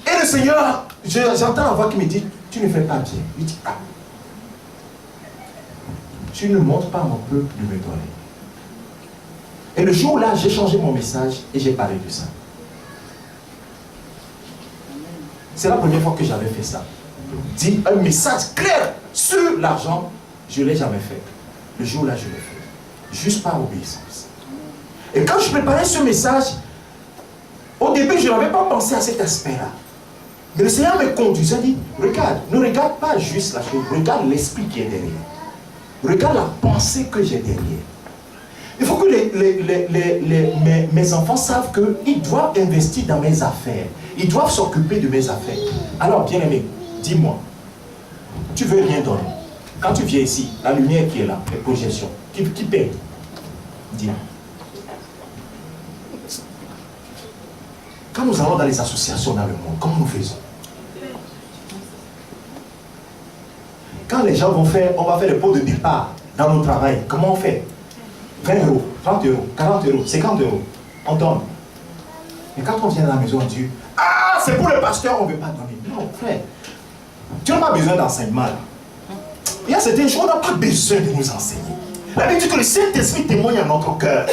Et le Seigneur, j'entends la voix qui me dit, tu ne fais pas bien. Il dit, ah, tu ne montres pas à mon peuple de me donner. Et le jour-là, j'ai changé mon message et j'ai parlé de ça. C'est la première fois que j'avais fait ça. Dit un message clair sur l'argent, je ne l'ai jamais fait. Le jour-là, je l'ai fait. Juste par obéissance. Et quand je préparais ce message, au début, je n'avais pas pensé à cet aspect-là. Mais le Seigneur me conduisait, dit, regarde, ne regarde pas juste la chose, regarde l'esprit qui est derrière. Regarde la pensée que j'ai derrière. Il faut que mes enfants savent qu'ils doivent investir dans mes affaires. Ils doivent s'occuper de mes affaires. Alors, bien-aimé, dis-moi, tu veux rien donner. Quand tu viens ici, la lumière qui est là, les projections, qui paye? Dis-moi. Quand nous allons dans les associations dans le monde, comment nous faisons? Quand les gens vont faire, on va faire le pot de départ dans nos travail, comment on fait? 20 euros, 30 euros, 40 euros, 50 euros, on donne. Mais quand on vient à la maison de Dieu, ah, c'est pour le pasteur, on ne veut pas donner. Non, frère, tu n'as pas besoin d'enseignement là. Il y a certaines choses, on n'a pas besoin de nous enseigner. La Bible dit que le Saint-Esprit témoigne à notre cœur.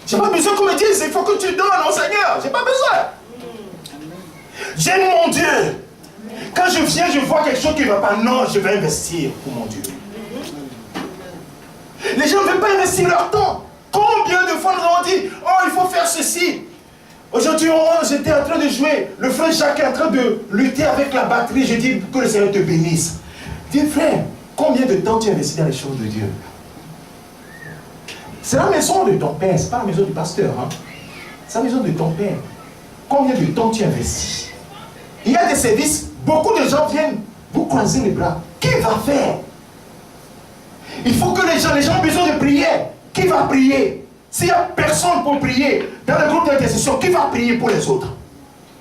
Je n'ai pas besoin qu'on me dise, il faut que tu donnes au Seigneur. Je n'ai pas besoin. J'aime mon Dieu. Quand je viens, je vois quelque chose qui ne va pas. Non, je vais investir pour mon Dieu. Les gens ne veulent pas investir leur temps. Combien de fois nous avons dit, oh, il faut faire ceci. Aujourd'hui, j'étais en train de jouer. Le frère Jacques est en train de lutter avec la batterie. Je dis que le Seigneur te bénisse. Dis, frère, combien de temps tu investis dans les choses de Dieu? C'est la maison de ton père, ce n'est pas la maison du pasteur. Hein? C'est la maison de ton père. Combien de temps tu investis? Il y a des services, beaucoup de gens viennent vous croiser les bras. Qui va faire? Il faut que les gens ont besoin de prier. Qui va prier? S'il n'y a personne pour prier dans le groupe d'intercession, qui va prier pour les autres?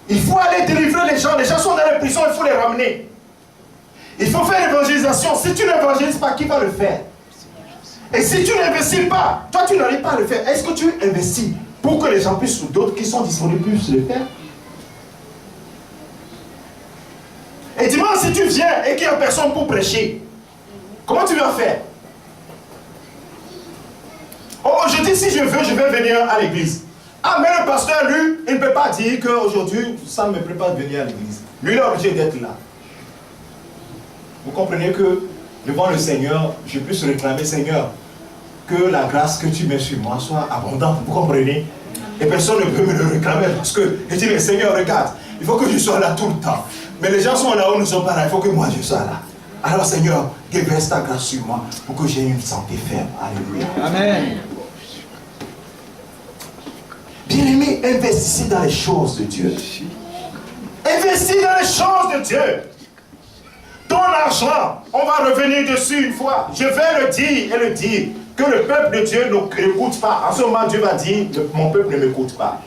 Il faut aller délivrer les gens sont dans les prisons, il faut les ramener. Il faut faire l'évangélisation. Si tu n'évangélises pas, qui va le faire? Et si tu n'investis pas, toi tu n'arrives pas à le faire. Est-ce que tu investis pour que les gens puissent, ou d'autres qui sont disponibles puissent le faire? Et dis-moi, si tu viens et qu'il n'y a personne pour prêcher, comment tu vas faire? Oh, je dis si je veux, je vais venir à l'église. Ah, mais le pasteur, lui, il ne peut pas dire qu'aujourd'hui, ça ne me plaît pas de venir à l'église. Lui, il est obligé d'être là. Vous comprenez que devant le Seigneur, je puisse réclamer, Seigneur, que la grâce que tu mets sur moi soit abondante. Vous comprenez? Et personne ne peut me le réclamer parce que je dis, mais Seigneur, regarde, il faut que je sois là tout le temps. Mais les gens sont là où nous ne sommes pas là, il faut que moi je sois là. Alors Seigneur, déverse ta grâce sur moi pour que j'ai une santé ferme. Alléluia. Amen. Bien-aimé, investissez dans les choses de Dieu. Investis dans les choses de Dieu. Ton argent, on va revenir dessus une fois. Je vais le dire et le dire. Que le peuple de Dieu n'écoute pas. En ce moment, Dieu va dire, mon peuple ne m'écoute pas.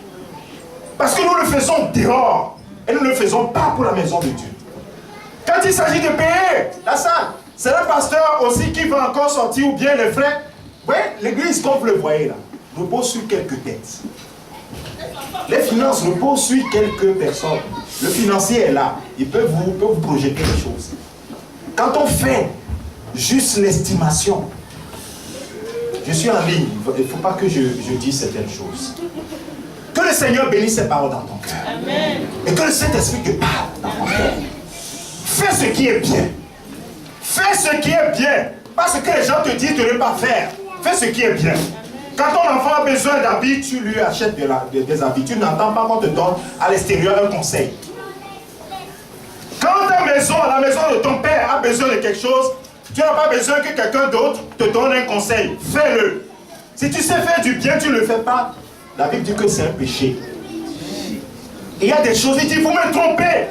Parce que nous le faisons dehors. Et nous ne le faisons pas pour la maison de Dieu. Quand il s'agit de payer la salle, c'est le pasteur aussi qui va encore sortir ou bien les frères. Oui, l'église, comme vous le voyez là, repose sur quelques têtes. Les finances reposent sur quelques personnes. Le financier est là. Il peut vous projeter les choses. Quand on fait juste l'estimation, je suis en ligne, il ne faut pas que je dise certaines choses. Que le Seigneur bénisse ses paroles dans ton cœur. Amen. Et que le Saint-Esprit te parle dans ton cœur. Fais ce qui est bien. Fais ce qui est bien. Pas ce que les gens te disent de ne pas faire. Fais ce qui est bien. Quand ton enfant a besoin d'habits, tu lui achètes des habits. Tu n'entends pas qu'on te donne à l'extérieur un conseil. la maison de ton père a besoin de quelque chose, tu n'as pas besoin que quelqu'un d'autre te donne un conseil. Fais-le. Si tu sais faire du bien, tu ne le fais pas. La Bible dit que c'est un péché. Il y a des choses, il dit, vous me trompez.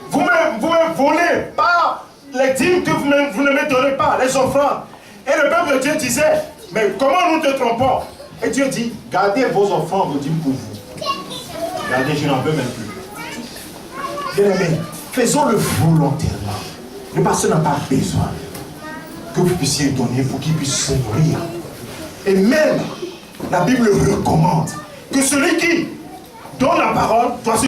Vous me volez par les dîmes que vous ne me donnez pas, les offrandes. Et le peuple de Dieu disait, mais comment nous te trompons? Et Dieu dit, gardez vos offrandes, vos dîmes pour vous. Gardez, je n'en veux même plus. Bien aimé, faisons-le volontairement. Le pasteur n'a pas besoin que vous puissiez donner pour qu'il puisse se nourrir. Et même, la Bible recommande que celui qui donne la parole doit se